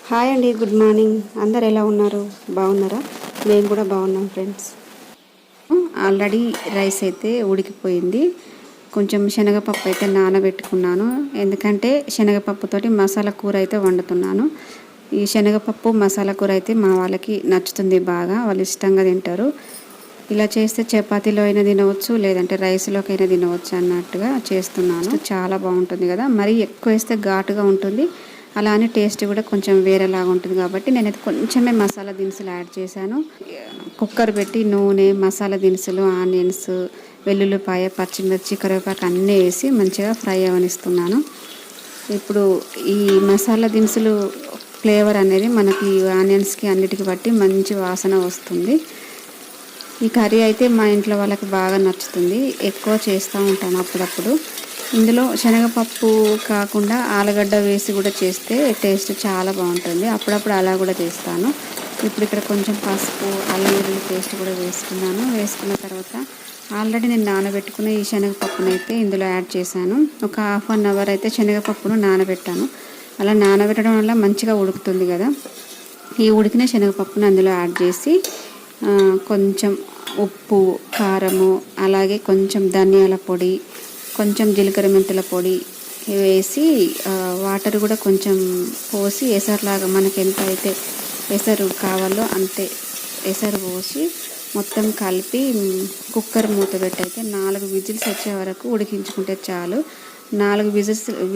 Hi అండి, good morning. అందరు ఎలా ఉన్నారు? బాగున్నారా? మేము కూడా బాగున్నాం ఫ్రెండ్స్. ఆల్రెడీ రైస్ అయితే ఉడికిపోయింది. కొంచెం శనగపప్పు అయితే నానబెట్టుకున్నాను. ఎందుకంటే శనగపప్పుతోటి మసాలా కూర అయితే వండుతున్నాను. ఈ శనగపప్పు మసాలా కూర అయితే మా వాళ్ళకి నచ్చుతుంది బాగా, వాళ్ళు ఇష్టంగా తింటారు. ఇలా చేస్తే చపాతీలో అయినా తినవచ్చు, లేదంటే రైస్లోకి అయినా తినవచ్చు అన్నట్టుగా చేస్తున్నాను. చాలా బాగుంటుంది కదా, మరీ ఎక్కువ వేస్తే ఘాటుగా ఉంటుంది, అలానే టేస్ట్ కూడా కొంచెం వేరేలాగా ఉంటుంది. కాబట్టి నేనైతే కొంచెమే మసాలా దినుసులు యాడ్ చేశాను. కుక్కర్ పెట్టి నూనె, మసాలా దినుసులు, ఆనియన్స్, వెల్లుల్లిపాయ, పచ్చిమిర్చి, కరివేపాకు అన్నీ వేసి మంచిగా ఫ్రై అవనిస్తున్నాను. ఇప్పుడు ఈ మసాలా దినుసులు ఫ్లేవర్ అనేది మనకి ఆనియన్స్కి అన్నిటికి బట్టి మంచి వాసన వస్తుంది. ఈ కర్రీ అయితే మా ఇంట్లో వాళ్ళకి బాగా నచ్చుతుంది, ఎక్కువ చేస్తూ ఉంటాను అప్పుడప్పుడు. ఇందులో శనగపప్పు కాకుండా ఆలుగడ్డ వేసి కూడా చేస్తే టేస్ట్ చాలా బాగుంటుంది. అప్పుడప్పుడు అలా కూడా చేస్తాను. ఇప్పుడు ఇక్కడ కొంచెం పసుపు, అల్లం వెల్లుల్లి పేస్ట్ కూడా వేసుకున్నాను. వేసుకున్న తర్వాత ఆల్రెడీ నేను నానబెట్టుకున్న ఈ శనగపప్పును అయితే ఇందులో యాడ్ చేశాను. ఒక ½ అయితే శనగపప్పును నానబెట్టాను. అలా నానబెట్టడం వల్ల మంచిగా ఉడుకుతుంది కదా. ఈ ఉడికిన శనగపప్పును అందులో యాడ్ చేసి కొంచెం ఉప్పు, కారము, అలాగే కొంచెం ధనియాల పొడి, కొంచెం జీలకర్ర మెంతుల పొడి వేసి వాటర్ కూడా కొంచెం పోసి ఎసరులాగా మనకి ఎంత అయితే ఎసరు కావాలో అంతే ఎసరు పోసి మొత్తం కలిపి కుక్కర్ మూత పెట్టి అయితే 4 విజిల్స్ వచ్చే వరకు ఉడికించుకుంటే చాలు. 4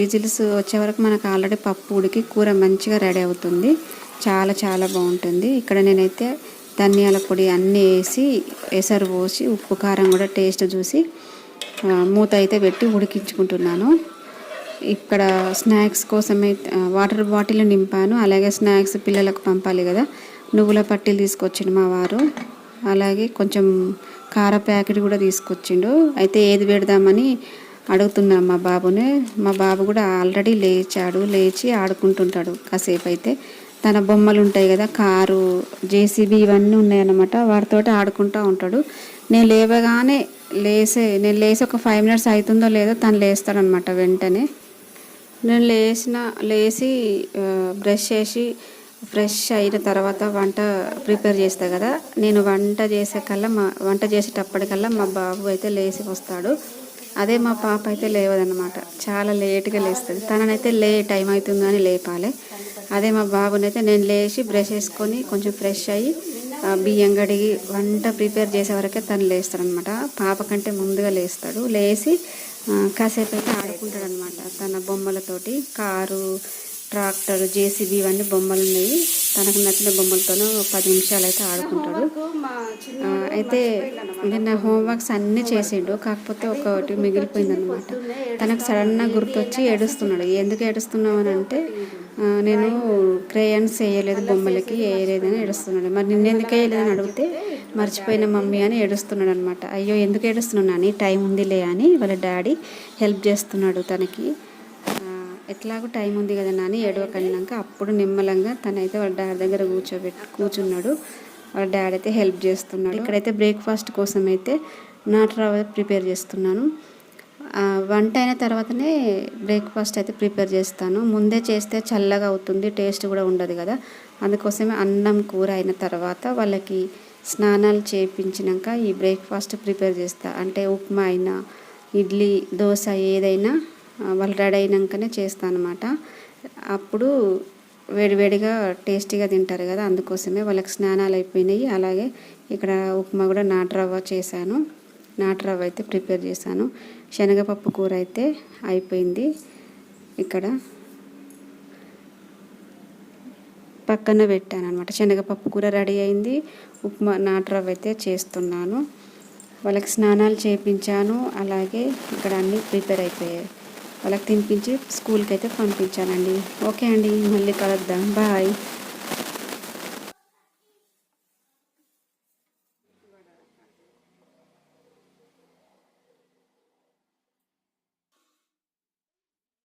విజిల్స్ వచ్చే వరకు మనకు ఆల్రెడీ పప్పు ఉడికి కూర మంచిగా రెడీ అవుతుంది. చాలా చాలా బాగుంటుంది. ఇక్కడ నేనైతే ధనియాల పొడి అన్నీ వేసి ఎసరు పోసి ఉప్పు కారం కూడా టేస్ట్ చూసి మూత అయితే పెట్టి ఉడికించుకుంటున్నాను. ఇక్కడ స్నాక్స్ కోసమే వాటర్ బాటిల్ నింపాను. అలాగే స్నాక్స్ పిల్లలకు పంపాలి కదా, నువ్వుల పట్టీలు తీసుకొచ్చిండు మా వారు. అలాగే కొంచెం కార ప్యాకెట్ కూడా తీసుకొచ్చిండు. అయితే ఏది పెడదామని అడుగుతున్నాను మా బాబుని. మా బాబు కూడా ఆల్రెడీ లేచి ఆడుకుంటుంటాడు కాసేపు. అయితే తన బొమ్మలు ఉంటాయి కదా, కారు, జేసీబీ ఇవన్నీ ఉన్నాయన్నమాట, వాటితోటి ఆడుకుంటూ ఉంటాడు. నేను లేచి ఒక 5 మినిట్స్ అవుతుందో లేదో తను లేస్తాడనమాట. వెంటనే నేను లేచి బ్రష్ చేసి ఫ్రెష్ అయిన తర్వాత వంట ప్రిపేర్ చేస్తాను కదా. నేను వంట చేసేటప్పటికల్లా మా బాబు అయితే లేచి వస్తాడు. అదే మా పాప అయితే లేవదన్నమాట, చాలా లేట్గా లేస్తుంది. తననైతే టైం అవుతుందని లేపాలి. అదే మా బాబునైతే నేను లేచి బ్రష్ చేసుకొని కొంచెం ఫ్రెష్ అయ్యి బియ్యం కడిగి వంట ప్రిపేర్ చేసే వరకే తను లేస్తాడనమాట. పాప కంటే ముందుగా లేస్తాడు. లేచి కాసేపు అయితే ఆడుకుంటాడనమాట తన బొమ్మలతోటి. కారు, ట్రాక్టర్, జేసీబీ ఇవన్నీ బొమ్మలు ఉన్నాయి. తనకు నచ్చిన బొమ్మలతోనూ 10 నిమిషాలు అయితే ఆడుకుంటాడు. అయితే నిన్న హోంవర్క్స్ అన్నీ చేసిండు, కాకపోతే ఒకటి మిగిలిపోయిందనమాట. తనకు సడన్గా గుర్తొచ్చి ఏడుస్తున్నాడు. ఎందుకు ఏడుస్తున్నావు అని అంటే, నేను క్రేయన్స్ వేయలేదు, బొమ్మలకి వేయలేదని ఏడుస్తున్నాడు. మరి నిన్నెందుకు వేయలేదని అడిగితే, మర్చిపోయిన మమ్మీ అని ఏడుస్తున్నాడు అనమాట. అయ్యో ఎందుకు ఏడుస్తున్నాను అని, టైం ఉందిలే అని వాళ్ళ డాడీ హెల్ప్ చేస్తున్నాడు తనకి. ఎట్లాగో టైం ఉంది కదా నాని ఏడవకన్నాక అప్పుడు నిమ్మలంగా తనైతే వాళ్ళ డాడీ దగ్గర కూర్చున్నాడు. వాళ్ళ డాడీ అయితే హెల్ప్ చేస్తున్నాడు. ఇక్కడైతే బ్రేక్ఫాస్ట్ కోసం అయితే నాటు రవ్వ ప్రిపేర్ చేస్తున్నాను. వంట అయిన తర్వాతనే బ్రేక్ఫాస్ట్ అయితే ప్రిపేర్ చేస్తాను. ముందే చేస్తే చల్లగా అవుతుంది, టేస్ట్ కూడా ఉండదు కదా. అందుకోసమే అన్నం కూర అయిన తర్వాత వాళ్ళకి స్నానాలు చేయించినాక ఈ బ్రేక్ఫాస్ట్ ప్రిపేర్ చేస్తా. అంటే ఉప్మా అయినా, ఇడ్లీ, దోశ ఏదైనా వాళ్ళు రెడీ అయినాకనే చేస్తాను అనమాట. అప్పుడు వేడివేడిగా టేస్టీగా తింటారు కదా, అందుకోసమే వాళ్ళకి స్నానాలు అయిపోయినాయి. అలాగే ఇక్కడ ఉప్మా కూడా నాటు రవ్వ చేశాను. నాటు రవ్వ అయితే ప్రిపేర్ చేశాను. శనగపప్పు కూర అయితే అయిపోయింది. ఇక్కడ పక్కన పెట్టాను అనమాట. శనగపప్పు కూర రెడీ అయింది. ఉప్మా నాటు రవ్వ అయితే చేస్తున్నాను. వాళ్ళకి స్నానాలు చేయించాను. అలాగే ఇక్కడ అన్నీ ప్రిపేర్ అయిపోయాయి. వాళ్ళకి తినిపించి స్కూల్కి అయితే పంపించానండి. ఓకే అండి, మళ్ళీ కలుద్దాం. బాయ్.